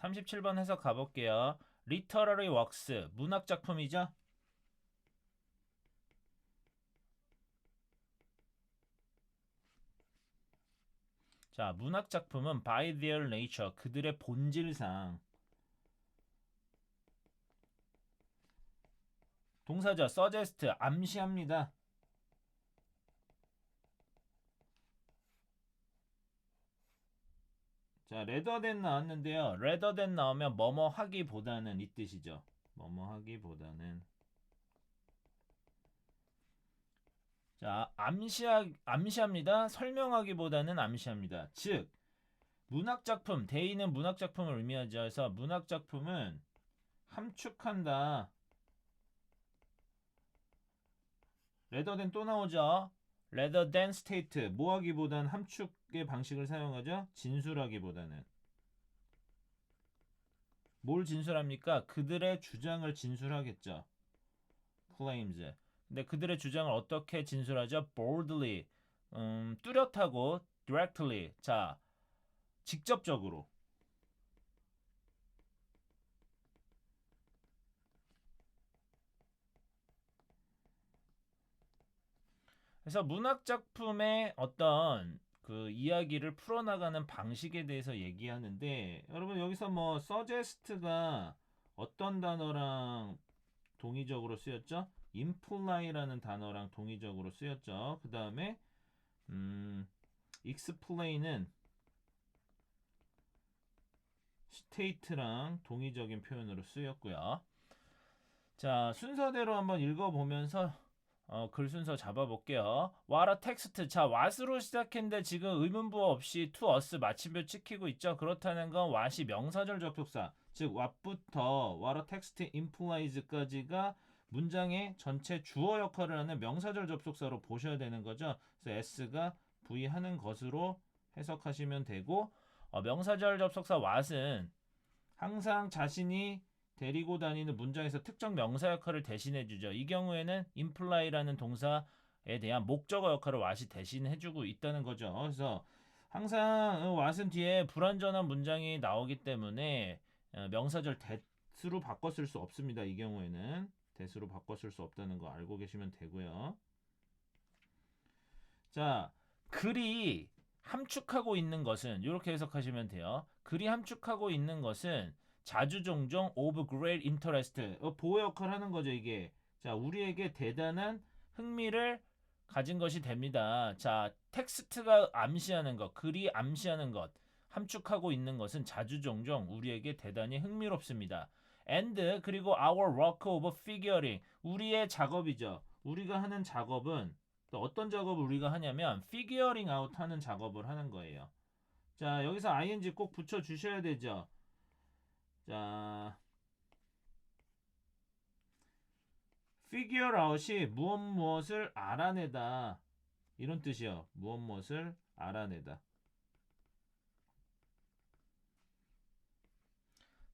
37번 해석 가볼게요. Literary works, 문학 작품이죠? 자, 문학 작품은 by their nature, 그들의 본질상 동사죠. suggest, 암시합니다. 자, rather than 나왔는데요. rather than 나오면 뭐뭐 하기보다는 이 뜻이죠. 뭐뭐 하기보다는. 자, 암시합니다. 설명하기보다는 암시합니다. 즉, 문학작품, 대의는 문학작품을 의미하죠. 그래서 문학작품은 함축한다. rather than 또 나오죠. rather than state, 뭐하기보다는 함축의 방식을 사용하죠. 진술하기보다는. 뭘 진술합니까? 그들의 주장을 진술하겠죠. claims. 근데 그들의 주장을 어떻게 진술하죠? boldly, 뚜렷하고 directly. 자, 직접적으로. 그래서 문학 작품의 어떤 그 이야기를 풀어나가는 방식에 대해서 얘기하는데, 여러분 여기서 뭐 suggest가 어떤 단어랑 동의적으로 쓰였죠? imply라는 단어랑 동의적으로 쓰였죠. 그 다음에 explain은 state랑 동의적인 표현으로 쓰였고요. 자, 순서대로 한번 읽어보면서 글 순서 잡아볼게요. what a text. 자, what으로 시작했는데 지금 의문부 없이 to us 마침표 찍히고 있죠. 그렇다는 건 what이 명사절 접속사, 즉 what부터 what a text implies까지가 문장의 전체 주어 역할을 하는 명사절 접속사로 보셔야 되는 거죠. 그래서 s가 부의하는 것으로 해석하시면 되고, 명사절 접속사 what은 항상 자신이 데리고 다니는 문장에서 특정 명사 역할을 대신해 주죠. 이 경우에는 imply라는 동사에 대한 목적어 역할을 what이 대신해 주고 있다는 거죠. 그래서 항상 what은 뒤에 불완전한 문장이 나오기 때문에 명사절 that으로 바꿔 쓸 수 없습니다. 이 경우에는 that으로 바꿔 쓸 수 없다는 거 알고 계시면 되고요. 자, 글이 함축하고 있는 것은 이렇게 해석하시면 돼요. 글이 함축하고 있는 것은 자주 종종 of great interest, 보호 역할을 하는 거죠, 이게. 자, 우리에게 대단한 흥미를 가진 것이 됩니다. 자, 텍스트가 암시하는 것, 글이 암시하는 것, 함축하고 있는 것은 자주 종종 우리에게 대단히 흥미롭습니다. and 그리고 our work of figuring, 우리의 작업이죠. 우리가 하는 작업은 또 어떤 작업을 우리가 하냐면 figuring out 하는 작업을 하는 거예요. 자, 여기서 ing 꼭 붙여 주셔야 되죠. 자, figure out이 무엇을 알아내다, 이런 뜻이요. 무엇을 알아내다.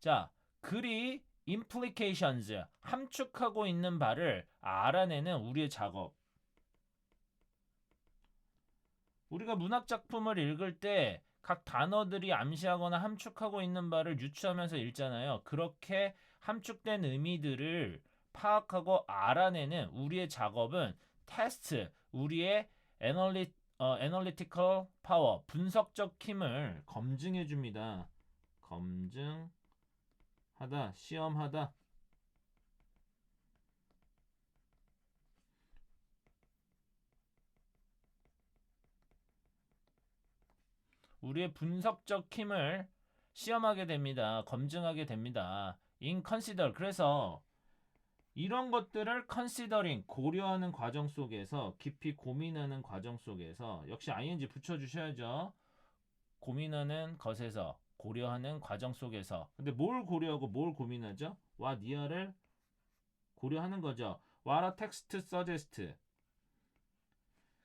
자, 글이 implications, 함축하고 있는 바를 알아내는 우리의 작업. 우리가 문학 작품을 읽을 때 각 단어들이 암시하거나 함축하고 있는 바를 유추하면서 읽잖아요. 그렇게 함축된 의미들을 파악하고 알아내는 우리의 작업은 테스트, 우리의 애널리티컬 파워, 분석적 힘을 검증해 줍니다. 검증하다, 시험하다. 우리의 분석적 힘을 시험하게 됩니다. 검증하게 됩니다. in consider. 그래서 이런 것들을 considering, 고려하는 과정 속에서, 깊이 고민하는 과정 속에서, 역시 ing 붙여주셔야죠. 고민하는 것에서, 고려하는 과정 속에서. 근데 뭘 고려하고 뭘 고민하죠? what 이하를 고려하는 거죠. what a text suggest.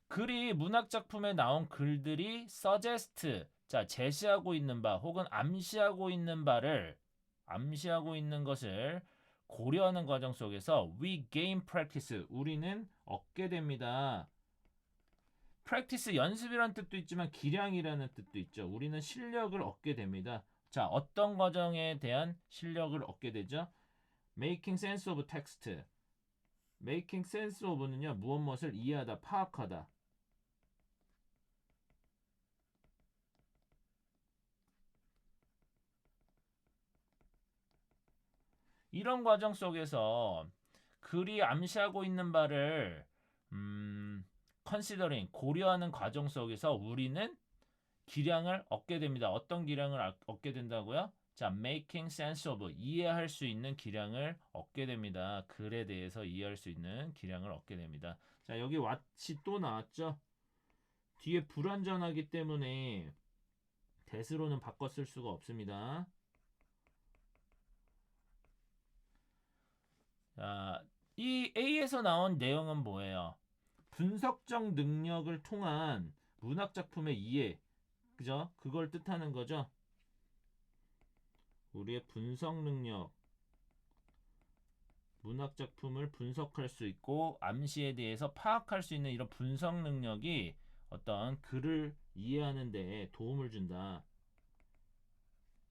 글이 문학작품에 나온 글들이 suggest, 자, 제시하고 있는 바 혹은 암시하고 있는 것을 고려하는 과정 속에서 we gain practice, 우리는 얻게 됩니다. practice, 연습이라는 뜻도 있지만 기량이라는 뜻도 있죠. 우리는 실력을 얻게 됩니다. 자, 어떤 과정에 대한 실력을 얻게 되죠? Making sense of text. Making sense of는요, 무엇을 이해하다, 파악하다. 이런 과정 속에서 글이 암시하고 있는 바를 considering, 고려하는 과정 속에서 우리는 기량을 얻게 됩니다. 어떤 기량을 얻게 된다고요? 자, making sense of, 이해할 수 있는 기량을 얻게 됩니다. 글에 대해서 이해할 수 있는 기량을 얻게 됩니다. 자, 여기 what이 또 나왔죠? 뒤에 불완전하기 때문에 that으로는 바꿔 쓸 수가 없습니다. 자, 이 A에서 나온 내용은 뭐예요? 분석적 능력을 통한 문학 작품의 이해, 그죠? 그걸 뜻하는 거죠. 우리의 분석 능력, 문학 작품을 분석할 수 있고 암시에 대해서 파악할 수 있는 이런 분석 능력이 어떤 글을 이해하는 데 도움을 준다.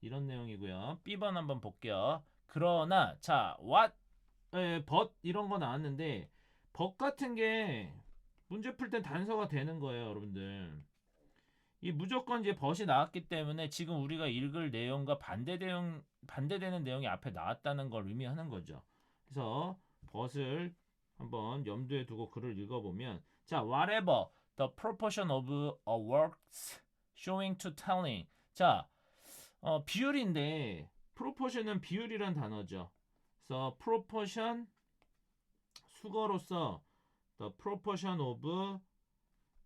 이런 내용이고요. B번 한번 볼게요. 그러나 자, what, but 이런 거 나왔는데 but 같은 게 문제 풀 땐 단서가 되는 거예요, 여러분들. 이 무조건 이제 but이 나왔기 때문에 지금 우리가 읽을 내용과 반대되는 내용이 앞에 나왔다는 걸 의미하는 거죠. 그래서 but을 한번 염두에 두고 글을 읽어보면, 자, whatever the proportion of a works showing to telling. 자, 비율인데 proportion은 비율이란 단어죠. 그래서 proportion, 수거로서 the proportion of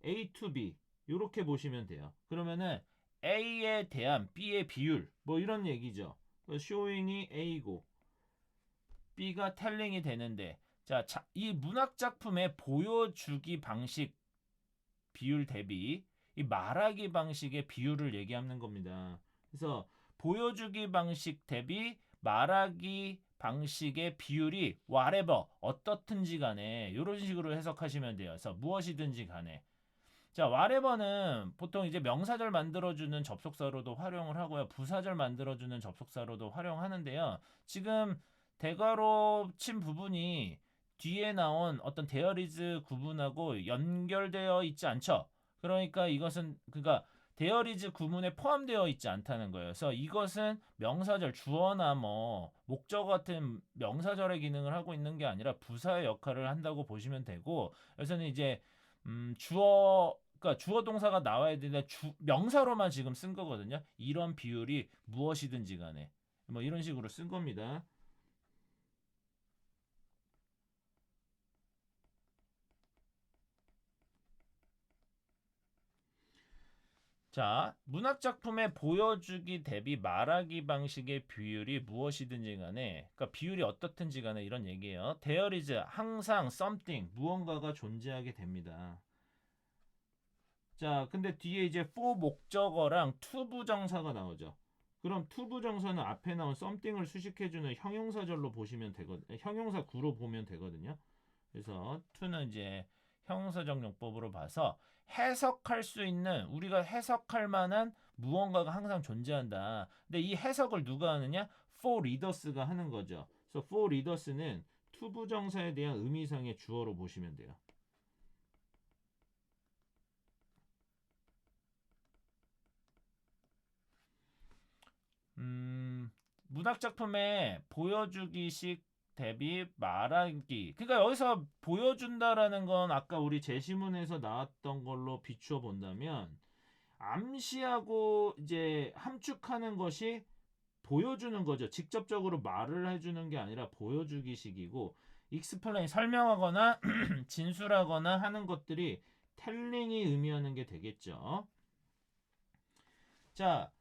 A to B 이렇게 보시면 돼요. 그러면은 A에 대한 B의 비율 뭐 이런 얘기죠. showing이 A고 B가 telling이 되는데, 자, 이 문학 작품의 보여주기 방식 비율 대비 이 말하기 방식의 비율을 얘기하는 겁니다. 그래서 보여주기 방식 대비 말하기 방식의 비율이 whatever, 어떻든지 간에 이런 식으로 해석하시면 돼요. 그래서 무엇이든지 간에. 자, whatever는 보통 이제 명사절 만들어주는 접속사로도 활용을 하고요. 부사절 만들어주는 접속사로도 활용하는데요. 지금 대괄호 친 부분이 뒤에 나온 어떤 there is 구문하고 연결되어 있지 않죠. 그러니까 이것은 그가 there is 구문에 포함되어 있지 않다는 거예요. 그래서 이것은 명사절, 주어나 뭐 목적 같은 명사절의 기능을 하고 있는 게 아니라 부사의 역할을 한다고 보시면 되고, 여기서는 이제 그러니까 주어 동사가 나와야 되는데 명사로만 지금 쓴 거거든요. 이런 비율이 무엇이든지 간에 뭐 이런 식으로 쓴 겁니다. 자, 문학 작품의 보여주기 대비 말하기 방식의 비율이 무엇이든지 간에, 그러니까 비율이 어떻든지 간에 이런 얘기예요. There is, 항상 something, 무언가가 존재하게 됩니다. 자, 근데 뒤에 이제 for 목적어랑 to 부정사가 나오죠. 그럼 to 부정사는 앞에 나온 something을 수식해주는 형용사절로 보시면 되거든요. 형용사 구로 보면 되거든요. 그래서 to는 이제 형용사적 용법으로 봐서 해석할 수 있는, 우리가 해석할 만한 무언가가 항상 존재한다. 근데 이 해석을 누가 하느냐? for readers가 하는 거죠. 그래서 for readers는 to 부정사에 대한 의미상의 주어로 보시면 돼요. 문학 작품의 보여주기식 대비 말하기. 그러니까 여기서 보여준다라는 건 아까 우리 제시문에서 나왔던 걸로 비추어 본다면 암시하고 이제 함축하는 것이 보여주는 거죠. 직접적으로 말을 해주는 게 아니라 보여주기식이고, explain, 설명하거나 진술하거나 하는 것들이 telling이 의미하는 게 되겠죠. 자,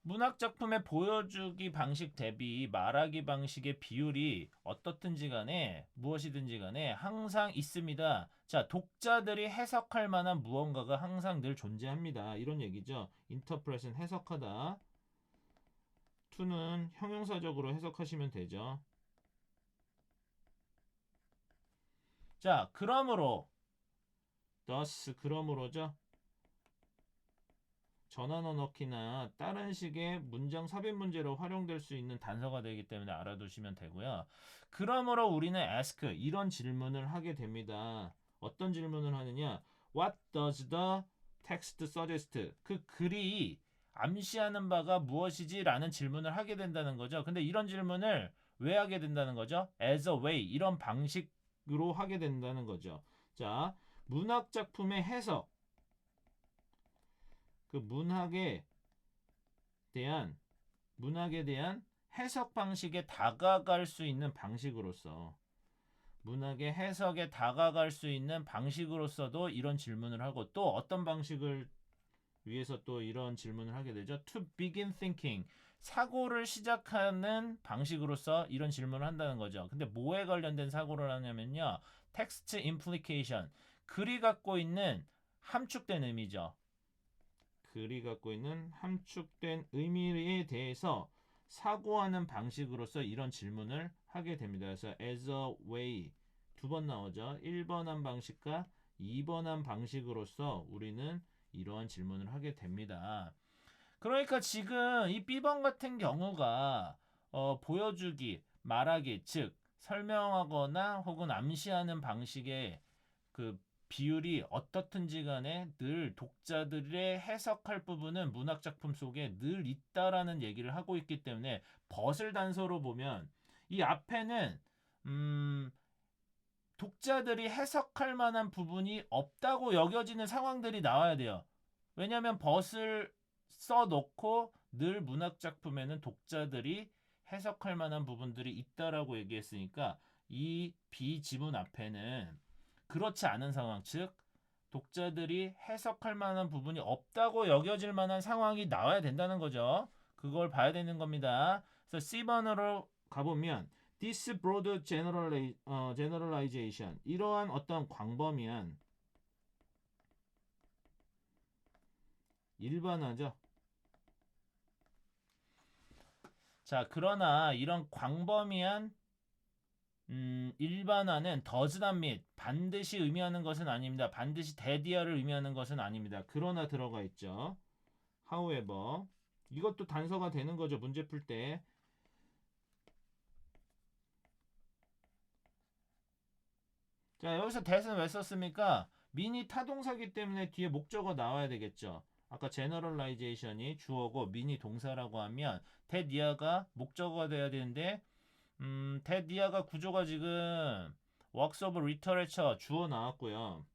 문학 작품의 보여주기 방식 대비 말하기 방식의 비율이 어떻든지 간에 무엇이든지 간에 항상 있습니다. 자, 독자들이 해석할 만한 무언가가 항상 늘 존재합니다. 이런 얘기죠. interpret은 해석하다. to는 형용사적으로 해석하시면 되죠. 자, 그러므로 thus, 그러므로죠. 전환어 넣기나 다른 식의 문장 삽입 문제로 활용될 수 있는 단서가 되기 때문에 알아두시면 되고요. 그러므로 우리는 ask 이런 질문을 하게 됩니다. 어떤 질문을 하느냐? What does the text suggest? 그 글이 암시하는 바가 무엇이지? 라는 질문을 하게 된다는 거죠. 근데 이런 질문을 왜 하게 된다는 거죠? as a way 이런 방식으로 하게 된다는 거죠. 자, 문학 작품의 해석 그 대한 문학에 대한 해석 방식에 다가갈 수 있는 방식으로서 문학의 해석에 다가갈 수 있는 방식으로서도 이런 질문을 하고 또 어떤 방식을 위해서 또 이런 질문을 하게 되죠. To begin thinking 사고를 시작하는 방식으로서 이런 질문을 한다는 거죠. 근데 뭐에 관련된 사고를 하냐면요. text implication 글이 갖고 있는 함축된 의미죠. 글이 갖고 있는 함축된 의미에 대해서 사고하는 방식으로서 이런 질문을 하게 됩니다. 그래서 as a way 두 번 나오죠. 1번한 방식과 2번한 방식으로서 우리는 이러한 질문을 하게 됩니다. 그러니까 지금 이 B번 같은 경우가 보여주기, 말하기, 즉 설명하거나 혹은 암시하는 방식의 그 비율이 어떻든지 간에 늘 독자들의 해석할 부분은 문학 작품 속에 늘 있다라는 얘기를 하고 있기 때문에 벗을 단서로 보면 이 앞에는 독자들이 해석할 만한 부분이 없다고 여겨지는 상황들이 나와야 돼요. 왜냐하면 벗을 써놓고 늘 문학 작품에는 독자들이 해석할 만한 부분들이 있다라고 얘기했으니까 이 비지문 앞에는 그렇지 않은 상황, 즉 독자들이 해석할 만한 부분이 없다고 여겨질 만한 상황이 나와야 된다는 거죠. 그걸 봐야 되는 겁니다. 그래서 C번으로 가보면 This broad generalization 이러한 어떤 광범위한 일반화죠. 자, 그러나 이런 광범위한 일반화는 does not mean 반드시 의미하는 것은 아닙니다. 반드시 대디어를 의미하는 것은 아닙니다. 그러나 들어가 있죠. However 이것도 단서가 되는 거죠. 문제 풀 때. 자, 여기서 that은 왜 썼습니까? min이 타동사기 때문에 뒤에 목적어 나와야 되겠죠. 아까 generalization이 주어고 min이 동사라고 하면 that 이하가 목적어가 돼야 되는데 that 이하가 구조가 지금 works of literature 주어 나왔고요.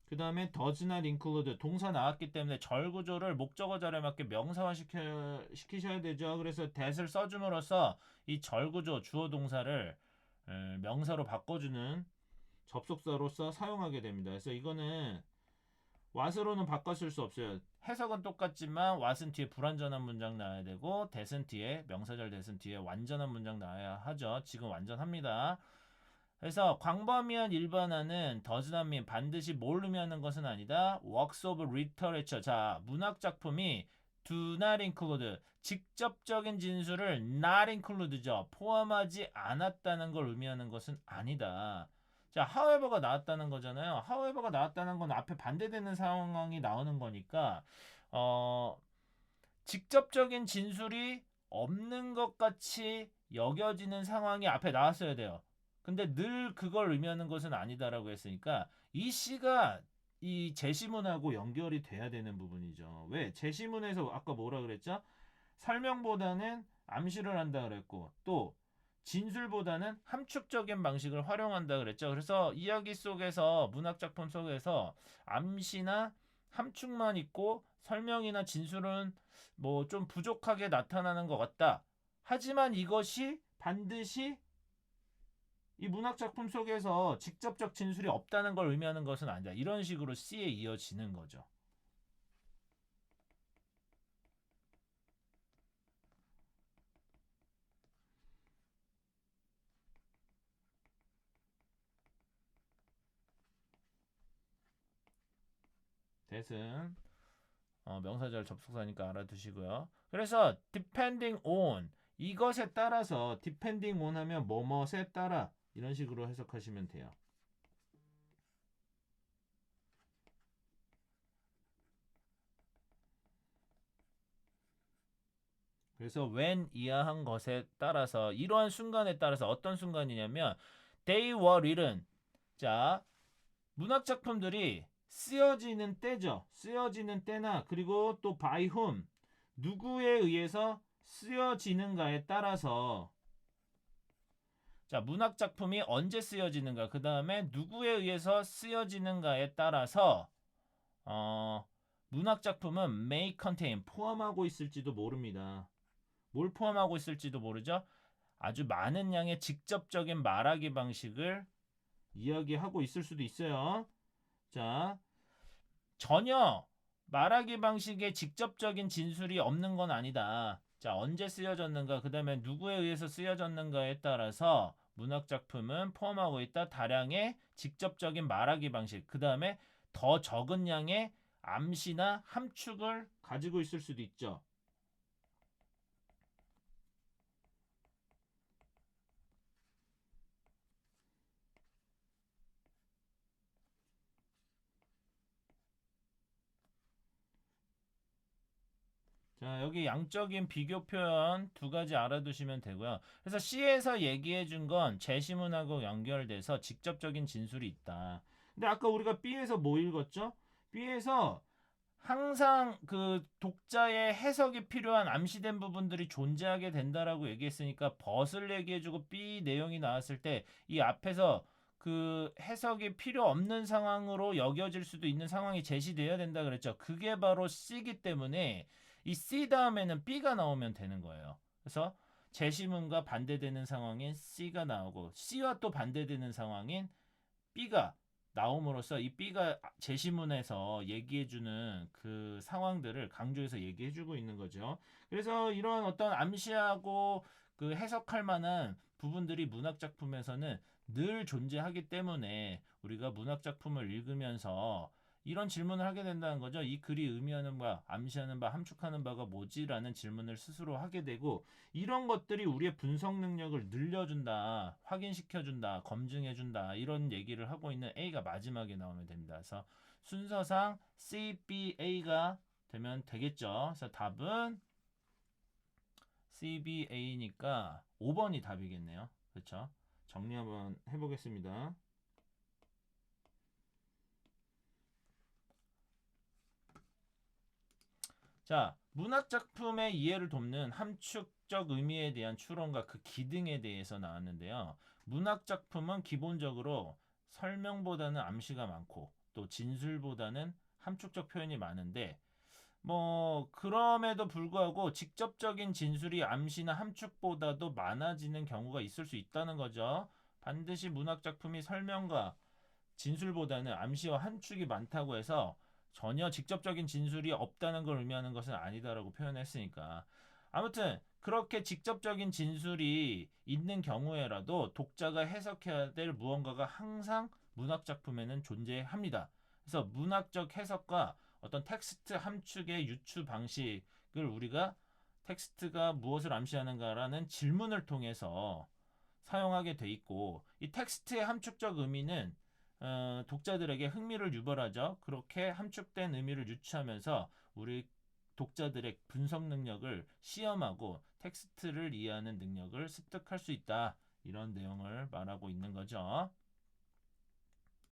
그 다음에 does not include 동사 나왔기 때문에 절 구조를 목적어 자리에 맞게 명사화 시키셔야 되죠. 그래서 that을 써줌으로써 이 절 구조 주어 동사를 명사로 바꿔주는 접속사로서 사용하게 됩니다. 그래서 이거는 what으로는 바꿔 쓸 수 없어요. 해석은 똑같지만 what은 뒤에 불완전한 문장 나와야 되고 that은 뒤에 명사절 that은 뒤에 완전한 문장 나와야 하죠. 지금 완전합니다. 그래서 광범위한 일반화는 does not mean 반드시 뭘 의미하는 것은 아니다. works of literature. 자, 문학 작품이 do not include 직접적인 진술을 not include죠. 포함하지 않았다는 걸 의미하는 것은 아니다. 자, however가 나왔다는 거잖아요. however가 나왔다는 건 앞에 반대되는 상황이 나오는 거니까 직접적인 진술이 없는 것 같이 여겨지는 상황이 앞에 나왔어야 돼요. 근데 늘 그걸 의미하는 것은 아니다라고 했으니까 이 C가 이 제시문하고 연결이 돼야 되는 부분이죠. 왜? 제시문에서 아까 뭐라 그랬죠? 설명보다는 암시를 한다 그랬고 또 진술보다는 함축적인 방식을 활용한다 그랬죠. 그래서 이야기 속에서 문학 작품 속에서 암시나 함축만 있고 설명이나 진술은 뭐 좀 부족하게 나타나는 것 같다. 하지만 이것이 반드시 이 문학 작품 속에서 직접적 진술이 없다는 걸 의미하는 것은 아니다. 이런 식으로 C에 이어지는 거죠. that은 명사절 접속사니까 알아두시고요. 그래서 depending on 이것에 따라서 depending on 하면 뭐뭐에 따라 이런 식으로 해석하시면 돼요. 그래서 when 이하한 것에 따라서 이러한 순간에 따라서 어떤 순간이냐면 they were written. 자, 문학 작품들이 쓰여지는 때죠. 쓰여지는 때나 그리고 또 by whom 누구에 의해서 쓰여지는가에 따라서 자, 문학 작품이 언제 쓰여지는가 그 다음에 누구에 의해서 쓰여지는가에 따라서 문학 작품은 may contain 포함하고 있을지도 모릅니다. 뭘 포함하고 있을지도 모르죠. 아주 많은 양의 직접적인 말하기 방식을 이야기하고 있을 수도 있어요. 자, 전혀 말하기 방식에 직접적인 진술이 없는 건 아니다. 자, 언제 쓰여졌는가, 그 다음에 누구에 의해서 쓰여졌는가에 따라서 문학 작품은 포함하고 있다. 다량의 직접적인 말하기 방식, 그 다음에 더 적은 양의 암시나 함축을 가지고 있을 수도 있죠. 자, 여기 양적인 비교 표현 두 가지 알아두시면 되고요. 그래서 C에서 얘기해 준 건 제시문하고 연결돼서 직접적인 진술이 있다. 근데 아까 우리가 B에서 뭐 읽었죠? B에서 항상 그 독자의 해석이 필요한 암시된 부분들이 존재하게 된다라고 얘기했으니까 벗을 얘기해주고 B 내용이 나왔을 때 이 앞에서 그 해석이 필요 없는 상황으로 여겨질 수도 있는 상황이 제시되어야 된다 그랬죠. 그게 바로 C이기 때문에 이 C 다음에는 B가 나오면 되는 거예요. 그래서 제시문과 반대되는 상황인 C가 나오고 C와 또 반대되는 상황인 B가 나옴으로써 이 B가 제시문에서 얘기해주는 그 상황들을 강조해서 얘기해주고 있는 거죠. 그래서 이런 어떤 암시하고 그 해석할 만한 부분들이 문학 작품에서는 늘 존재하기 때문에 우리가 문학 작품을 읽으면서 이런 질문을 하게 된다는 거죠. 이 글이 의미하는 바, 암시하는 바, 함축하는 바가 뭐지라는 질문을 스스로 하게 되고 이런 것들이 우리의 분석 능력을 늘려준다, 확인시켜준다, 검증해준다 이런 얘기를 하고 있는 A가 마지막에 나오면 됩니다. 그래서 순서상 C, B, A가 되면 되겠죠. 그래서 답은 C, B, A니까 5번이 답이겠네요. 그렇죠? 정리 한번 해보겠습니다. 자, 문학 작품의 이해를 돕는 함축적 의미에 대한 추론과 그 기등에 대해서 나왔는데요. 문학 작품은 기본적으로 설명보다는 암시가 많고 또 진술보다는 함축적 표현이 많은데 뭐 그럼에도 불구하고 직접적인 진술이 암시나 함축보다도 많아지는 경우가 있을 수 있다는 거죠. 반드시 문학 작품이 설명과 진술보다는 암시와 함축이 많다고 해서 전혀 직접적인 진술이 없다는 걸 의미하는 것은 아니다라고 표현했으니까 아무튼 그렇게 직접적인 진술이 있는 경우에라도 독자가 해석해야 될 무언가가 항상 문학 작품에는 존재합니다. 그래서 문학적 해석과 어떤 텍스트 함축의 유추 방식을 우리가 텍스트가 무엇을 암시하는가라는 질문을 통해서 사용하게 돼 있고 이 텍스트의 함축적 의미는 독자들에게 흥미를 유발하죠. 그렇게 함축된 의미를 유추하면서 우리 독자들의 분석 능력을 시험하고 텍스트를 이해하는 능력을 습득할 수 있다. 이런 내용을 말하고 있는 거죠.